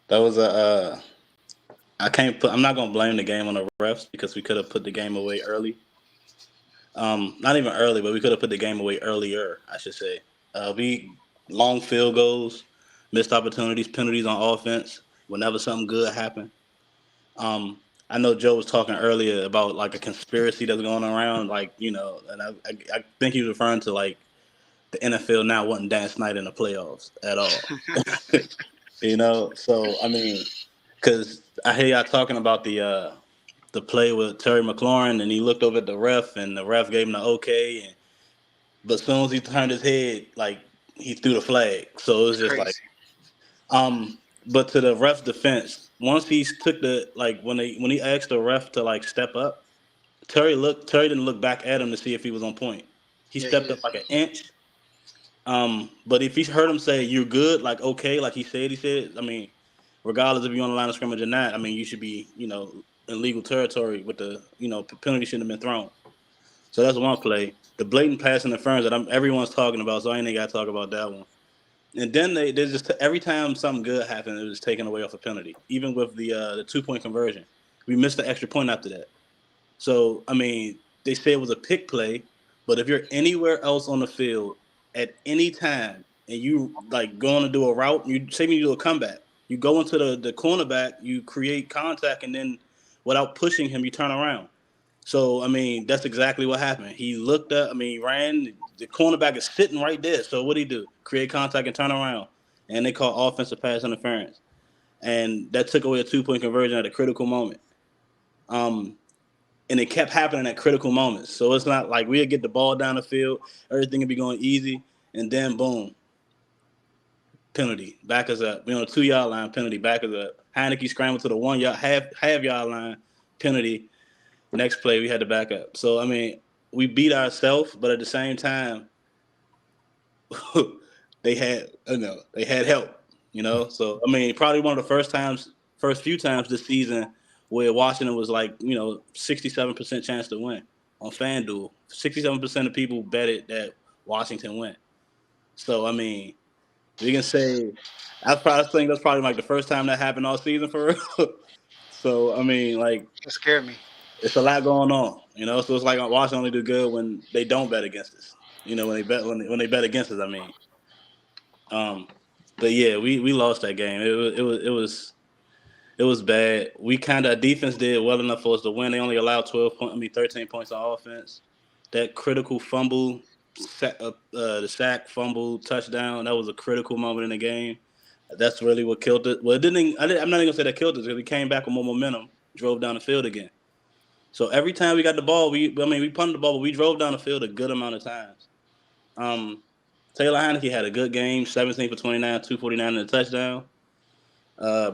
That was a. I can't put. I'm not gonna blame the game on the refs because we could have put the game away early. Not even early, but we could have put the game away earlier. I should say. We long field goals, missed opportunities, penalties on offense. Whenever something good happened. Um, I know Joe was talking earlier about like a conspiracy that's going around, like and I think he was referring to like the NFL now wanting Dan Snyder in the playoffs at all. So I mean, because I hear y'all talking about the play with Terry McLaurin, and he looked over at the ref, and the ref gave him the okay, but as soon as he turned his head, like he threw the flag. So it was It's just like, crazy. but to the ref's defense, once he took the like when he asked the ref to like step up, Terry didn't look back at him to see if he was on point. He Yeah, he stepped up is. like an inch. But if he heard him say "you're good," like okay, like he said. I mean, regardless if you're on the line of scrimmage or not, I mean you should be in legal territory with the penalty shouldn't have been thrown. So that's one play. The blatant pass interference that everyone's talking about, so I ain't got to talk about that one. And then they just every time something good happened, it was taken away off a penalty. Even with the 2 point conversion, we missed the extra point after that. So I mean, they say it was a pick play, but if you're anywhere else on the field at any time and you like going to do a route, you say when you do a comeback, you go into the cornerback, you create contact, and then without pushing him, you turn around. So I mean, that's exactly what happened. He looked up. I mean, he ran. The cornerback is sitting right there. So what did he do? Create contact and turn around, and they call offensive pass interference, and that took away a 2 point conversion at a critical moment. Um, and it kept happening at critical moments. So it's not like we'd get the ball down the field, everything would be going easy, and then boom, penalty, back us up. We on the 2 yard line, penalty, back us up. Heineke scrambled to the 1 yard, half yard line, penalty. Next play, we had to back up. So I mean, we beat ourselves, but at the same time, they had help. So I mean, probably one of the first few times this season where Washington was like 67% chance to win on FanDuel. 67% of people betted that Washington win. So I mean, we can say I probably think that's probably like the first time that happened all season for real. So I mean, like It scared me. it's a lot going on. So it's like Washington only do good when they don't bet against us. When they bet against us. I mean, um, but yeah, we lost that game. It was bad. We kind of defense did well enough for us to win. They only allowed 13 points on offense. That critical fumble, the sack fumble touchdown. That was a critical moment in the game. That's really what killed it. Well, it didn't. I'm not even gonna say that killed it because we came back with more momentum, drove down the field again. So every time we got the ball, we punted the ball, but we drove down the field a good amount of times. Um, Taylor Heineke had a good game, 17 for 29, 249 and a touchdown.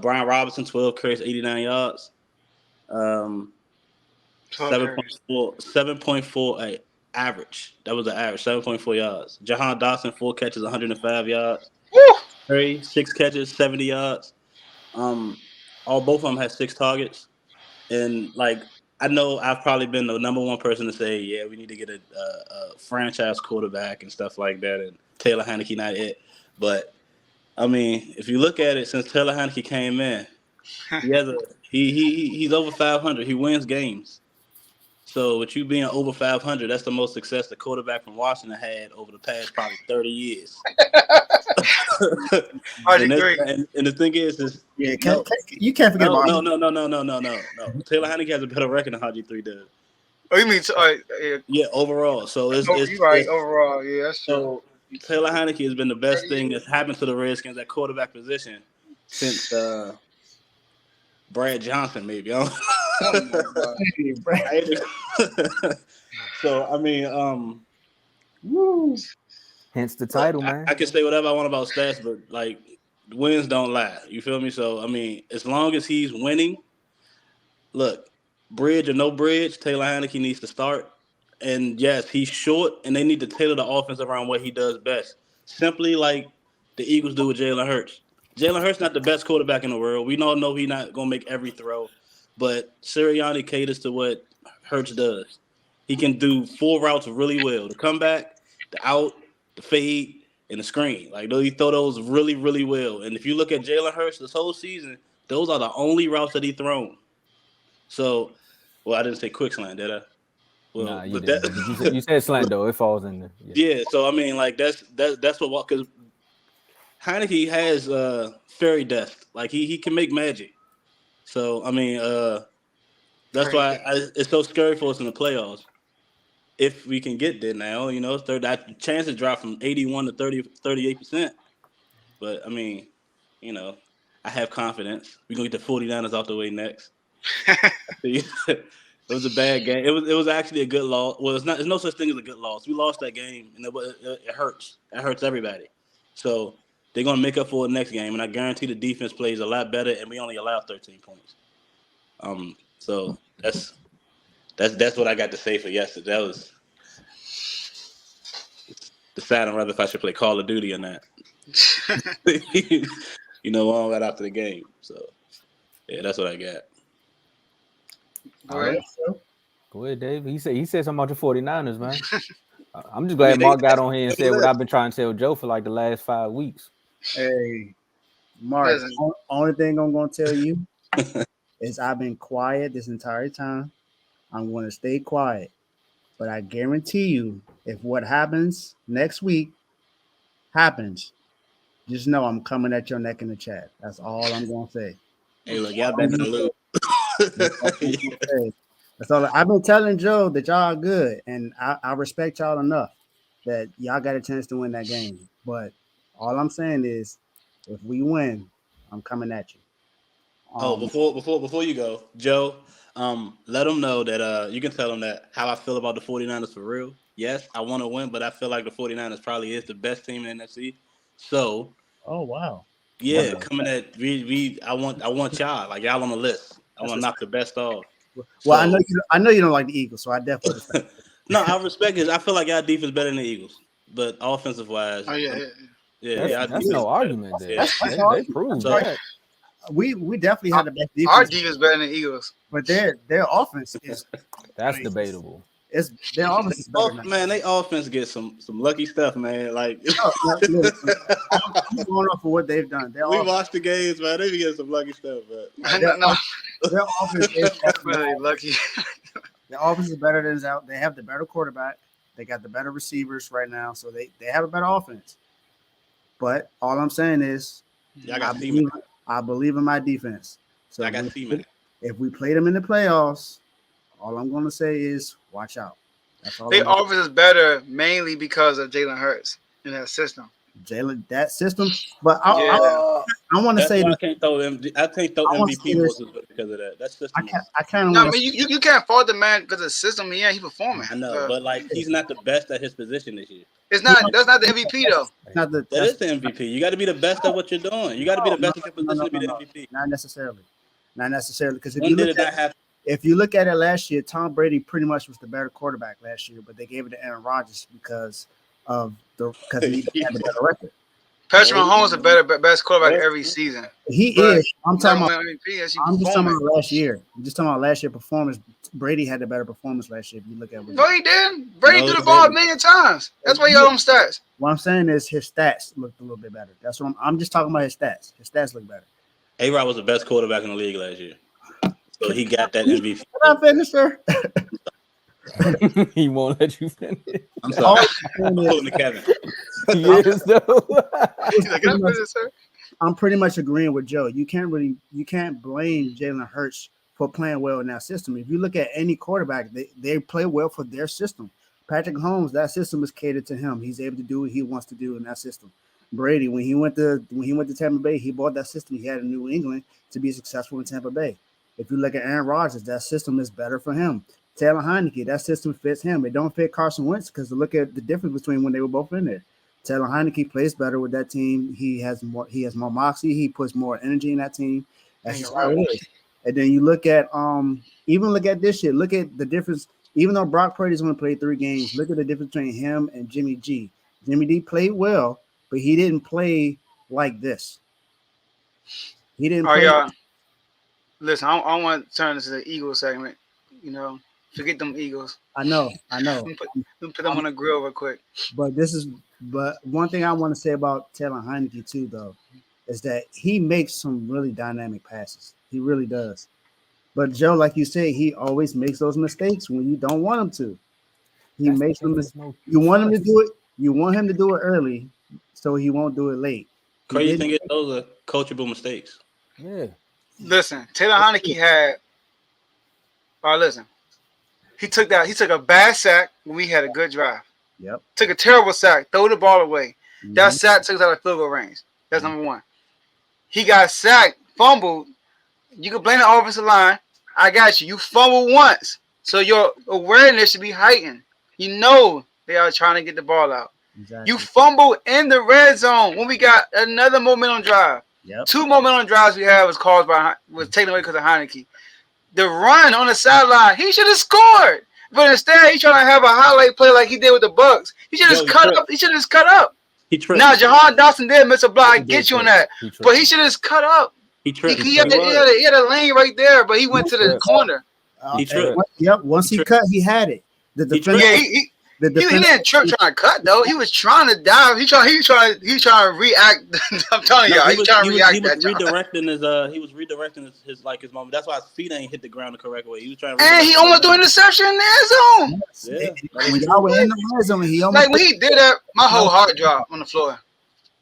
Brian Robinson, 12 carries, 89 yards. Um, 12 carries. 7.4 average. That was the average, 7.4 yards. Jahan Dotson, 4 catches, 105 yards. Woo! Curry, 6 catches, 70 yards. Um, all both of them had 6 targets. And like I know I've probably been the number one person to say, yeah, we need to get a franchise quarterback and stuff like that. And Taylor Heineke not it, but I mean, if you look at it, since Taylor Heineke came in, he has a he's over 500. He wins games. So with you being over 500, that's the most success the quarterback from Washington had over the past probably 30 years. and, that's, RG3. and the thing is Yeah, no, you can't forget no, about no, no, no, no, no, no, no, no. Taylor Heineke has a better record than Haji Three does. Oh, you mean yeah, Yeah, overall. So you're right. Overall, yeah, that's true. so Taylor Heineke has been the best thing that's happened to the Redskins at quarterback position since Brad Johnson, maybe. I Oh my god. so I mean, Woo. Hence the look, title, man. I can say whatever I want about stats, but like wins don't lie. You feel me? So I mean, as long as he's winning, look, bridge or no bridge, Taylor Heineke needs to start. And yes, he's short, and they need to tailor the offense around what he does best. Simply like the Eagles do with Jalen Hurts. Jalen Hurts not the best quarterback in the world. We all know he's not gonna make every throw, but Sirianni caters to what Hurts does. He can do 4 routes really well: the comeback, the out, the fade. and the screen. Like he throw those really, really well. And if you look at Jalen Hurts this whole season, those are the only routes that he thrown. So, well, I didn't say quick slant, did I? Well, Nah, you but didn't. But you said slant though. It falls in there. yeah. So I mean, like that's what because Heineke has fairy dust. Like he can make magic. So I mean, that's why it's so scary for us in the playoffs. If we can get there now, that chances drop from 81 to 38%. But I mean, I have confidence. We're gonna get the 49ers off the way next. It was a bad game. It was actually a good loss. Well, it's not. There's no such thing as a good loss. We lost that game, and it hurts. It hurts everybody. So they're gonna make up for it next game, and I guarantee the defense plays a lot better. And we only allow 13 points. So that's what I got to say for yesterday. That was deciding whether if I should play Call of Duty or not. All right after the game. So yeah, that's what I got. All right. Go ahead, Dave. He said something about the 49ers, man. I'm just glad Mark got on here and said what I've been trying to tell Joe for like the last 5 weeks. Hey, Mark, only thing I'm going to tell you is I've been quiet this entire time. I'm going to stay quiet. But I guarantee you, if what happens next week happens, just know I'm coming at your neck in the chat. That's all I'm going to say. Hey, look, y'all better lose. That's all. I've been telling Joe that y'all are good, and I respect y'all enough that y'all got a chance to win that game. But all I'm saying is, if we win, I'm coming at you. Before you go, Joe, let them know that you can tell them that how I feel about the 49ers for real. Yes, I want to win, but I feel like the 49ers probably is the best team in the NFC. So, oh wow, yeah, coming at I want y'all like y'all on the list. I want to knock the best off. Well, so, I know you don't like the Eagles, so I definitely respect it. No, I respect it. I feel like y'all defense better than the Eagles, but offensive wise, that's no argument there. They proved that. We definitely had the best defense. Our defense better than the Eagles, but their offense is that's debatable. It's their offense is better. Man, they offense get some lucky stuff, man. Like I'm going off for what they've done. We watched the games, man. They be getting some lucky stuff, but their offense is really lucky. Their offense is better than out. They have the better quarterback. They got the better receivers right now, so they have a better offense. But all I'm saying is, I believe in my defense. So I got if we play them in the playoffs, all I'm going to say is watch out. That's all. Their offense is better mainly because of Jalen Hurts in that system. That system, but I want to say I can't throw MVP because of that. That's just I kind of. No, I mean you can't fault the man because of the system. Yeah, he's performing. I know, but like he's not the best at his position this year. It's not. That's not the MVP though. That is the MVP. You got to be the best at what you're doing. You got to be the best at your position to be the MVP. Not necessarily, because if you look at it last year, Tom Brady pretty much was the better quarterback last year, but they gave it to Aaron Rodgers because he had the better record. Patrick Mahomes is the best quarterback every season. He is. I'm just talking about last year. I'm just talking about last year performance. Brady had the better performance last year. If you look at no, he didn't. Brady threw the ball a million times. That's why he got them stats. What I'm saying is his stats looked a little bit better. That's what I'm just talking about. His stats. His stats look better. A-Rod was the best quarterback in the league last year, so he got that MVP. Can I finish, sir? He won't let you finish. I'm sorry. I'm pulling the Kevin. Yes, I'm pretty much agreeing with Joe. You can't blame Jalen Hurts for playing well in that system. If you look at any quarterback, they play well for their system. Patrick Mahomes, that system is catered to him. He's able to do what he wants to do in that system. Brady, when he went to Tampa Bay, he bought that system he had in New England to be successful in Tampa Bay. If you look at Aaron Rodgers, that system is better for him. Taylor Heineke, that system fits him. It don't fit Carson Wentz because look at the difference between when they were both in there. Taylor Heineke plays better with that team. He has more moxie. He puts more energy in that team. That's just how it is. And then you look at look at this shit. Look at the difference. Even though Brock Purdy's only played 3 games, look at the difference between him and Jimmy G. Jimmy D played well, but he didn't play like this. He didn't play. Y'all. Listen, I want to turn this to the Eagles segment. Forget them Eagles. I know. Let me put them on the grill real quick. But this is But one thing I want to say about Taylor Heineke too, though, is that he makes some really dynamic passes. He really does. But Joe, like you said, he always makes those mistakes when you don't want him to. He That's makes because them. there's no You want him to trust. do it. You want him to do it early, so he won't do it late. He Crazy didn't- thing is, those are coachable mistakes. Yeah. Listen, Taylor Heineke had. All right, listen. He took a bad sack when we had a good drive. Yep. Took a terrible sack, throw the ball away. That Mhm. sack took us out of field goal range. That's number one. He got sacked, fumbled. You can blame the offensive line. I got you. You fumbled once, so your awareness should be heightened. You know they are trying to get the ball out. Exactly. You fumbled in the red zone when we got another momentum drive. Yep. 2 momentum drives we had was taken away because of Heineke. The run on the sideline, he should have scored. But instead, he's trying to have a highlight play like he did with the Bucks. He should have cut up. He should have cut up. He tripped. Now, Jahan Dotson did miss a block. I He get did you on trip. that. But he should have cut up. He tripped. He had a lane right there, but he went to the tripped. corner. He tripped. Yep. Once he tripped. cut, he had it. The He defense. Yeah, The he defense. didn't trip trying to cut though. He was trying to dive. He trying to react. I'm telling y'all, he's trying to react. He was that time. redirecting his moment. That's why his feet ain't hit the ground the correct way. He was trying to. And he almost threw an interception in the end zone. Yeah. When y'all were in the red zone, he almost Like when he did that, my whole heart dropped on the floor.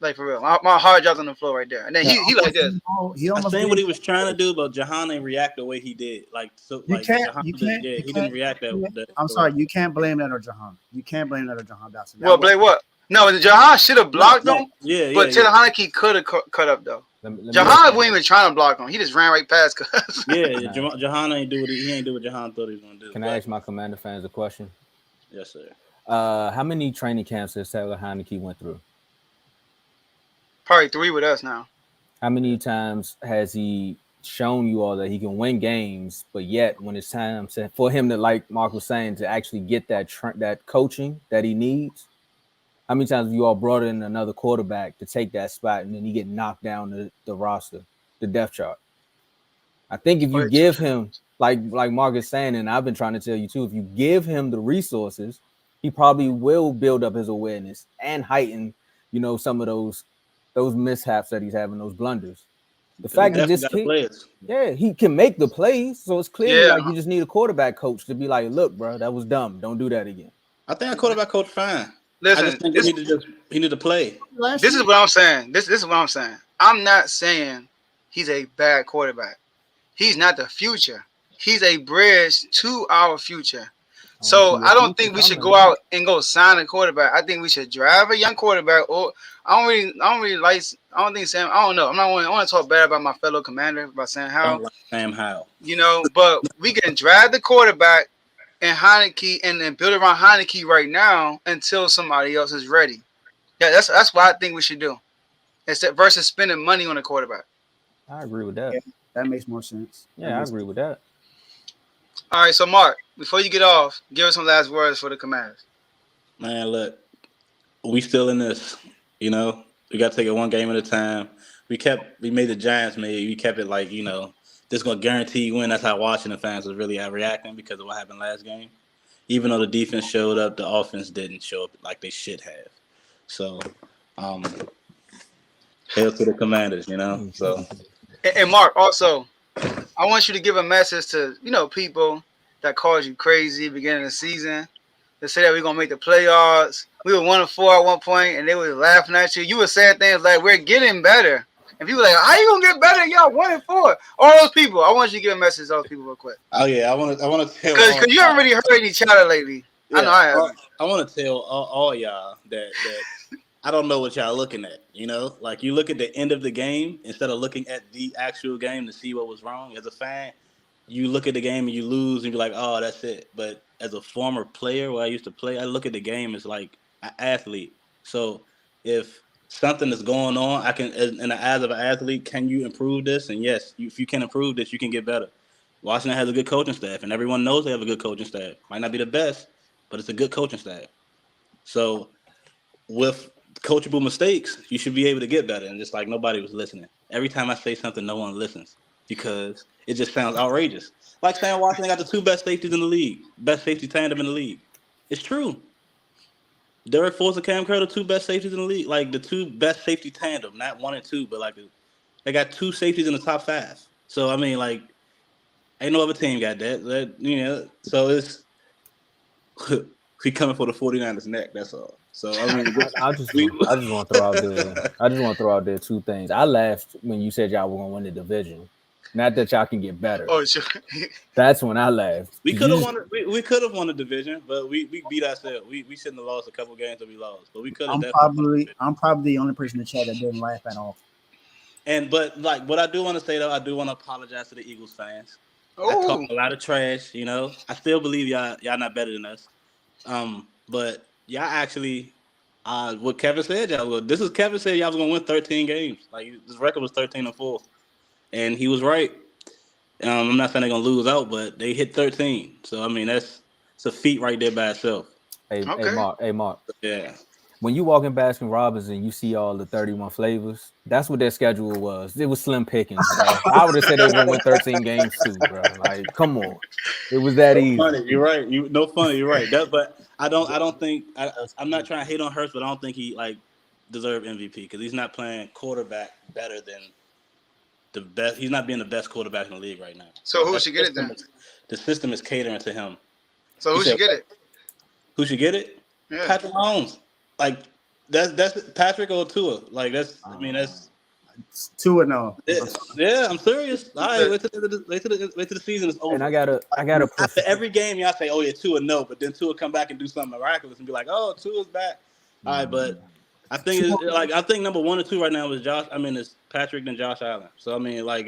Like for real, my heart dropped on the floor right there. And then he like this. He I almost seen did. what he was trying to do, but Jahan ain't react the way he did. Like so, You like can't- Jahan you did- can't- yeah, you he can't- didn't react that. I'm sorry, you can't blame that on Jahan. You can't blame that on Jahan Dotson. Well, Blake, what? No, Jahan should have blocked him, Yeah, but yeah, Taylor Heineke could have cut up though. Let me Jahan wasn't even trying to block him. He just ran right past us. yeah. Jahan ain't do what he ain't do what Jahan thought he was gonna do. Can I ask my Commander fans a question? Yes, sir. How many training camps has Taylor Heineke went through? Probably 3 with us now. How many times has he shown you all that he can win games, but yet when it's time for him to, like Mark was saying, to actually get that coaching that he needs? How many times have you all brought in another quarterback to take that spot and then he get knocked down the roster, the depth chart? I think if you give him, like Mark is saying, and I've been trying to tell you too, if you give him the resources, he probably will build up his awareness and heighten, some of those mishaps that he's having, those blunders. The fact that this kid, he can make the plays, so it's clearly like you just need a quarterback coach to be like, look, bro, that was dumb. Don't do that again. I think our quarterback coach fine. Listen, I just think he need to play. This is what I'm saying. This is what I'm saying. I'm not saying he's a bad quarterback. He's not the future. He's a bridge to our future. So I don't think we should go out and go sign a quarterback. I think we should drive a young quarterback. Or I don't think Sam. I don't know. I want to talk bad about my fellow commander about Sam Howell. Sam Howell. But we can drive the quarterback and Heineke and then build around Heineke right now until somebody else is ready. Yeah, that's what I think we should do. Instead versus spending money on a quarterback. I agree with that. Yeah, that makes more sense. Yeah, I agree with that. All right, so Mark, before you get off, give us some last words for the Commanders. Man, look, we still in this. We got to take it one game at a time. We made the Giants made. We kept it like, this going to guarantee you win. That's how Washington fans was really reacting because of what happened last game. Even though the defense showed up, the offense didn't show up like they should have. So, hail to the Commanders, So, And Mark, also, I want you to give a message to, people that called you crazy beginning of the season. They say that we're going to make the playoffs. We were 1-4 at one point, and they were laughing at you. You were saying things like, we're getting better. And people were like, how you going to get better? Y'all 1-4. All those people. I want you to give a message to those people real quick. Oh, yeah. I want to tell Because you haven't really heard any chatter lately. Yeah, I know I have. I want to tell all y'all that I don't know what y'all looking at, Like, you look at the end of the game instead of looking at the actual game to see what was wrong. As a fan, you look at the game and you lose and you're like, oh, that's it. But as a former player where I used to play, I look at the game as like an athlete. So if something is going on, I can, in the eyes of an athlete, can you improve this? And yes, if you can improve this, you can get better. Washington has a good coaching staff, and everyone knows they have a good coaching staff. Might not be the best, but it's a good coaching staff. So with coachable mistakes, you should be able to get better. And just like nobody was listening. Every time I say something, no one listens because it just sounds outrageous. Like saying Washington got the 2 best safeties in the league, best safety tandem in the league. It's true. Derek Force and Cam Curl, the two best safeties in the league. Like the two best safety tandem, not 1 and 2, but like they got two safeties in the top 5. So I mean, like, ain't no other team got that. So it's we coming for the 49ers neck. That's all. So I mean, I just want to throw out there 2 things. I laughed when you said y'all were gonna win the division. Not that y'all can get better. Oh, sure. That's when I laughed. We could have won. We could have won the division, but we beat ourselves. We shouldn't have lost a couple games that we lost, but we could have. I'm probably the only person in the chat that didn't laugh at all. But like, what I do want to say though, I do want to apologize to the Eagles fans. I talk a lot of trash. I still believe y'all not better than us. But y'all actually, what Kevin said, this is Kevin said y'all was gonna win 13 games. Like this record was 13-4. And he was right. I'm not saying they're gonna lose out, but they hit 13. So I mean, it's a feat right there by itself. Hey Mark. Yeah. When you walk in Baskin Robbins and you see all the 31 flavors, that's what their schedule was. It was slim pickings, bro. I would have said they were gonna win 13 games too, bro. Like, come on, it was that easy. Funny, you're right. You're right. But I don't think I'm not trying to hate on Hurts, but I don't think he like deserved MVP because he's not playing quarterback better than the best. He's not being the best quarterback in the league right now. So who should get it then? The system is catering to him. So who should get it? Who should get it? Yeah. Patrick Mahomes. Like that's Patrick or Tua. Like that's Tua no. Yeah, I'm serious. All right, wait till the season is over. And I gotta after every game y'all say, oh yeah, Tua no, but then Tua come back and do something miraculous and be like, oh, Tua's back. All right, but I think number 1 or 2 right now is it's Patrick and Josh Allen. So I mean, like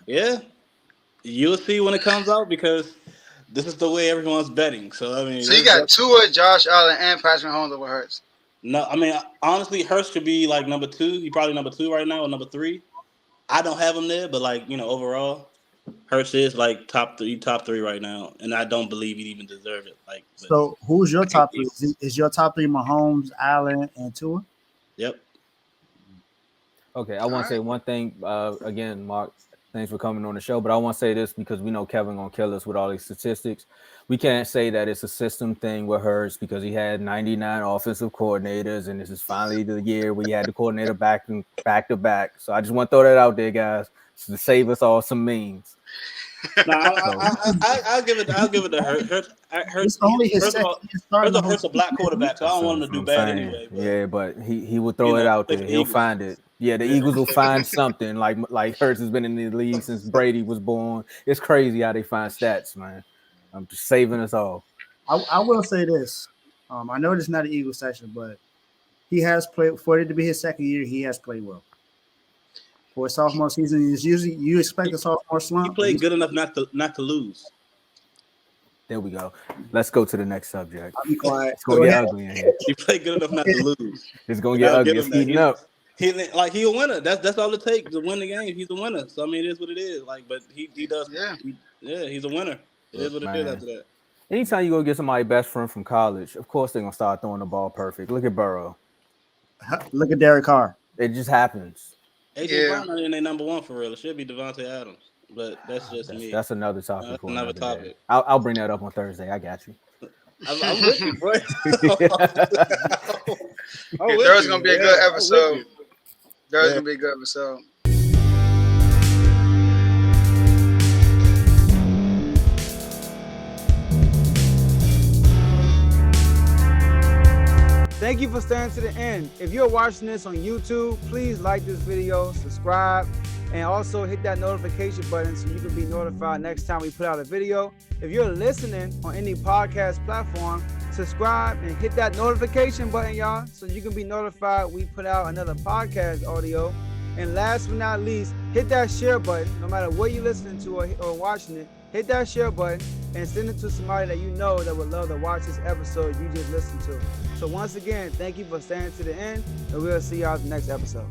you'll see when it comes out because this is the way everyone's betting. So I mean, so you got Tua, Josh Allen, and Patrick Mahomes over Hurts. No, I mean honestly, Hurts should be like number 2. He's probably number 2 right now or number 3. I don't have him there, but like overall, Hurts is like top 3 right now, and I don't believe he'd even deserve it. Like, so who's your top 3? Is your top 3 Mahomes, Allen, and Tua? Yep. Okay, I want to say one thing. Again, Mark, thanks for coming on the show. But I want to say this because we know Kevin gonna kill us with all these statistics. We can't say that it's a system thing with Hurts because he had 99 offensive coordinators, and this is finally the year where he had the coordinator back to back. So I just want to throw that out there, guys, to save us all some memes. No, I'll give it to Hurts. Hurts a black quarterback, so I don't want him to do bad anyway. But, yeah, but he will throw it out there. He'll find it. Yeah, the Eagles will find something. Like Hurts has been in the league since Brady was born. It's crazy how they find stats, man. I'm just saving us all. I will say this. I know it's not an Eagles session, but he has played for it to be his second year. He has played well. For a sophomore season, is usually you expect a sophomore slump. He played good enough not to lose. There we go. Let's go to the next subject. I'll be quiet. It's gonna get ugly in here. He played good enough not to lose. It's gonna get ugly. It's heating up. He's a winner. That's all it takes to win the game. He's a winner. So I mean, it is what it is. Like, but he does. Yeah. He's a winner. It is what it is after that. Anytime you go get somebody's best friend from college, of course they're gonna start throwing the ball perfect. Look at Burrow. Look at Derek Carr. It just happens. AJ Brown ain't their number 1 for real. It should be Devontae Adams, but that's just me. That's another topic. That's another topic. I'll bring that up on Thursday. I got you. I'm with you, bro. There's gonna be a good episode. There's gonna be a good episode. Thank you for staying to the end. If you're watching this on YouTube, please like this video, subscribe, and also hit that notification button so you can be notified next time we put out a video. If you're listening on any podcast platform, subscribe and hit that notification button, y'all, so you can be notified we put out another podcast audio. And last but not least, hit that share button. No matter what you're listening to or watching it, hit that share button and send it to somebody that you know that would love to watch this episode you just listened to. So once again, thank you for staying to the end, and we'll see y'all in the next episode.